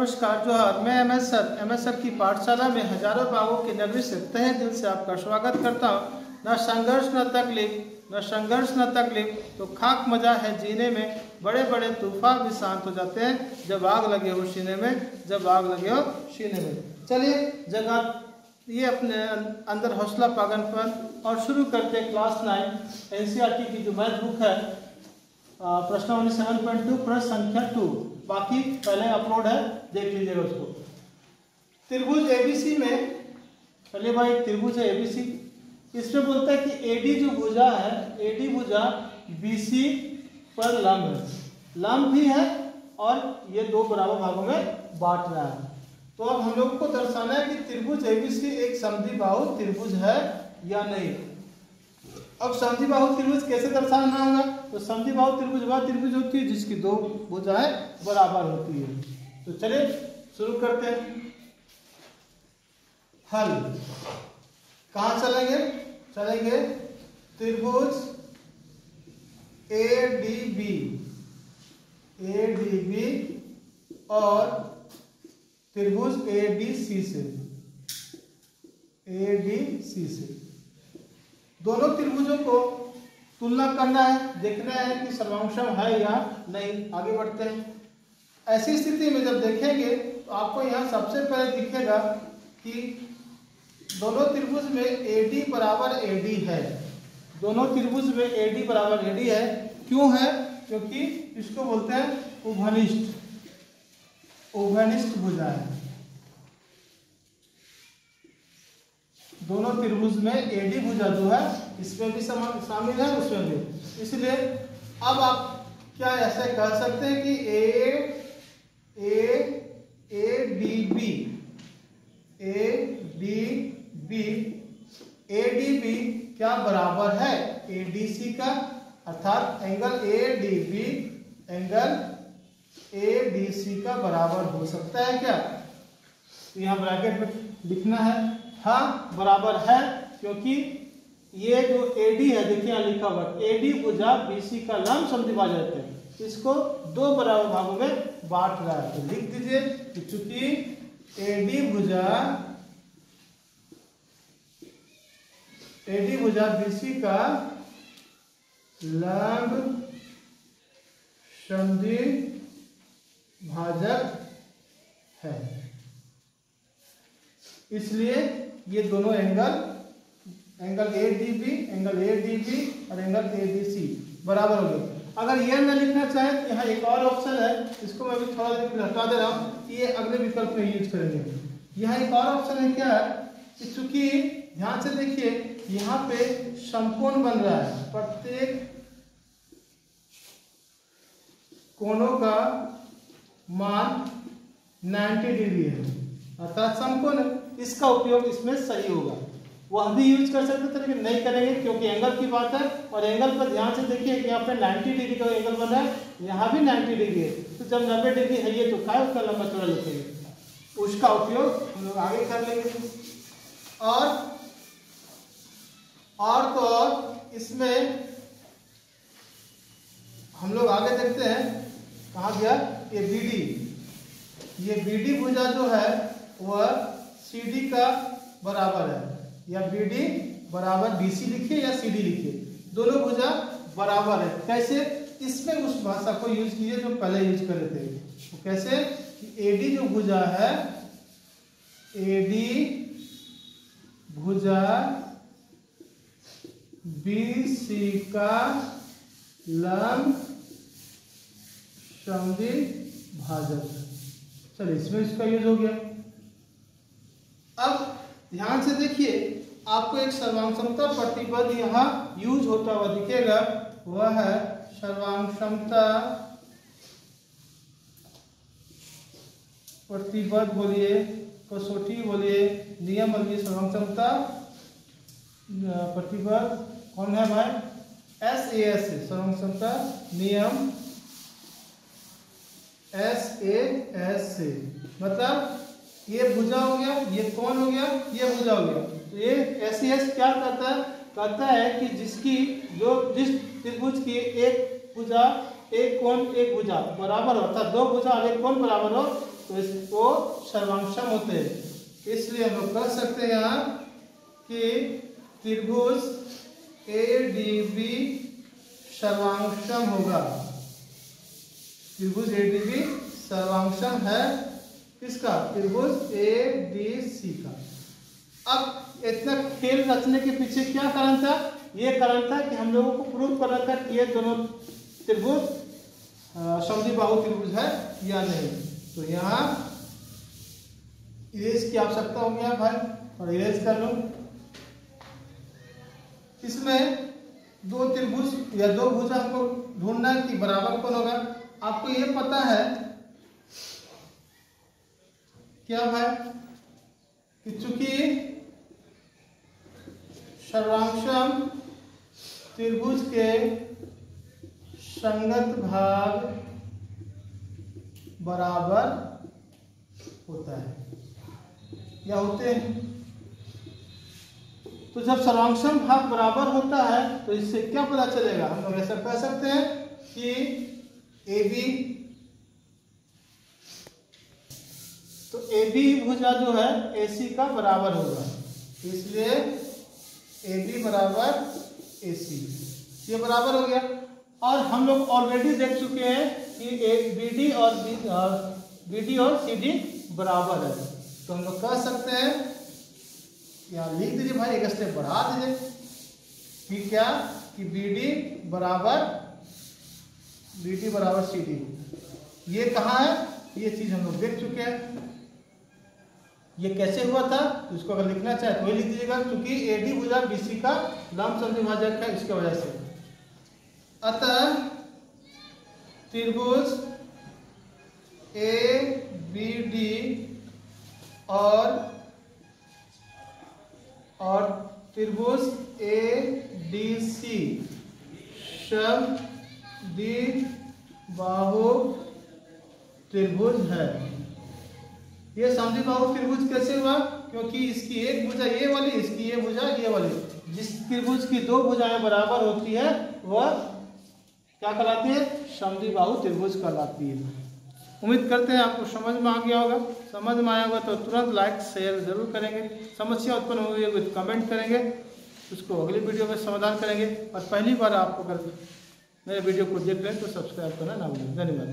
नमस्कार जोहार। मैं एमएस सर की पाठशाला में हजारों बाबों के नगरी से तहे दिल से आपका स्वागत करता हूँ। न संघर्ष न तकलीफ तो खाक मजा है जीने में। बड़े बड़े तूफान भी शांत हो जाते हैं जब आग लगे हो सीने में। चलिए जगह ये अपने अंदर हौसला पागलपन और शुरू करते हैं क्लास 9 एनसीईआरटी की जो मैथ बुक है प्रश्नावली 7.2 प्रश्न संख्या 2। बाकी पहले अपलोड है, देख लीजिएगा उसको। त्रिभुज एबीसी में पहले भाई त्रिभुज है एबीसी, इसमें बोलता है कि एडी जो भुजा है, एडी भुजा बीसी पर लंब है, लंब भी है और ये दो बराबर भागों में बांट रहा है। तो अब हम लोगों को दर्शाना है कि त्रिभुज एबीसी एक समद्विबाहु त्रिभुज है या नहीं। अब समद्विबाहु त्रिभुज कैसे दर्शाना होगा? तो समद्विबाहु त्रिभुज वह त्रिभुज होती है जिसकी दो भुजाएं बराबर होती है। तो चलिए शुरू करते हैं। हल कहाँ चलेंगे त्रिभुज एडीबी और त्रिभुज एडीसी से दोनों त्रिभुजों को तुलना करना है, देखना है कि सर्वांशम है या नहीं। आगे बढ़ते हैं। ऐसी स्थिति में जब देखेंगे तो आपको यहाँ सबसे पहले दिखेगा कि दोनों त्रिभुज में AD बराबर AD है। दोनों त्रिभुज में AD बराबर AD है। क्यों है? क्योंकि इसको बोलते हैं उभयनिष्ठ भुजा है। दोनों त्रिभुज में AD भुजा जो है इसमें भी शामिल है, उसमें भी। इसलिए अब आप क्या ऐसे कह सकते हैं कि ADB क्या बराबर है ADC का, अर्थात एंगल ADC का बराबर हो सकता है क्या? तो यहाँ ब्रैकेट में लिखना है हाँ बराबर है, क्योंकि ये जो AD है देखिए यहाँ लिखा हुआ AD भुजा BC का लंब समद्विभाजक है, इसको दो बराबर भागों में बांट रहा है। तो लिख दीजिए कि चूंकि AD भुजा BC का लंब समद्विभाजक है, इसलिए ये दोनों एंगल ADB और एंगल ADC बराबर हो गए। अगर ये न लिखना चाहे तो यहाँ एक और ऑप्शन है, इसको मैं भी थोड़ा देर हटा दे रहा हूँ, ये अगले विकल्प में यूज करेंगे। यहाँ एक और ऑप्शन है क्या है कि चूंकि ध्यान से देखिए यहाँ पे समकोण बन रहा है, प्रत्येक कोणों का मान 90 डिग्री है, अर्थात समकोण। इसका उपयोग इसमें सही होगा। वह भी यूज कर सकते थे लेकिन नहीं करेंगे क्योंकि एंगल की बात है। और एंगल पर ध्यान से देखिए कि यहाँ पे 90 डिग्री का एंगल बना है, यहाँ भी 90 डिग्री है। तो जब 90 डिग्री है ये तो क्या उसका लंबा चौड़ा लिखेंगे, उसका उपयोग हम लोग आगे कर लेंगे। और तो और इसमें हम लोग आगे देखते हैं कहाँ गया ये BD भुजा जो है वह CD का बराबर है, या BD बराबर BC लिखिए या CD लिखिए, दोनों भुजा बराबर है। कैसे? इसमें उस भाषा को यूज कीजिए जो पहले यूज कर रहे थे। तो कैसे कि AD जो भुजा है, AD भुजा BC का लंब समद्विभाजक। चलिए इसमें इसका यूज हो गया। अब ध्यान से देखिए आपको एक सर्वांगक्षमता प्रतिपद यहाँ यूज होता हुआ दिखेगा, वह है सर्वांगक्षमता प्रतिपद बोलिए, कसौटी बोलिए, नियम बोलिए। सर्वांगक्षमता प्रतिपद कौन है भाई? SAS सर्वांगक्षमता नियम SAS से, मतलब ये भुजा हो गया, ये कोण हो गया, ये भुजा हो गया। तो ये SAS क्या कहता है कि जिस त्रिभुज की एक भुजा एक कोण एक भुजा बराबर हो, अर्थात दो भुजा और एक कोण बराबर हो, तो इसको सर्वांशम होते हैं। इसलिए हम लोग कह सकते हैं यहाँ कि त्रिभुज ADB सर्वांशम होगा। त्रिभुज ADB सर्वांशम है किसका? त्रिभुज ABC का। अब इतना खेल रचने के पीछे क्या कारण था? ये कारण था कि हम लोगों को प्रूव करना था कि ये दोनों त्रिभुज समद्विबाहु त्रिभुज है या नहीं। तो यहाँ इरेज की आवश्यकता हो गया भाई, और इरेज कर लो। इसमें दो त्रिभुज या दो भुजा हमको ढूंढना है कि बराबर कौन होगा। आपको ये पता है क्या भाई कि चूंकि सर्वांशम त्रिभुज के संगत भाग बराबर होता है या होते हैं। तो जब सर्वांशम भाग बराबर होता है तो इससे क्या पता चलेगा? हम लोग ऐसा कह सकते हैं कि AB, तो AB भुजा जो है AC का बराबर होगा, इसलिए AB बराबर AC, ये बराबर हो गया। और हम लोग ऑलरेडी देख चुके हैं कि BD और CD बराबर है। तो हम लोग कह सकते हैं, यहाँ लिख दीजिए भाई, एक स्टेप बढ़ा दीजिए कि क्या कि BD बराबर CD। ये कहाँ है? ये चीज हम लोग देख चुके हैं। ये कैसे हुआ था तो इसको अगर लिखना चाहे तो वही लिख दीजिएगा, क्योंकि AD भुजा BC का लंबसम द्विभाजक है, इसके वजह से। अतः त्रिभुज ABD और त्रिभुज ADC समद्विबाहु त्रिभुज है। ये समद्विबाहु त्रिभुज कैसे हुआ? क्योंकि इसकी एक भुजा ये वाली, इसकी ये भुजा ये वाली। जिस त्रिभुज की दो भुजाएं बराबर होती है वह क्या कहलाती है? समद्विबाहु त्रिभुज कहलाती है। उम्मीद करते हैं आपको समझ में आ गया होगा। समझ में आया होगा तो तुरंत लाइक शेयर जरूर करेंगे। समस्या उत्पन्न हुई है तो कमेंट करेंगे, उसको अगली वीडियो में समाधान करेंगे। और पहली बार आप अगर मेरे वीडियो को देख रहे हैं तो सब्सक्राइब करना ना भूलें। धन्यवाद।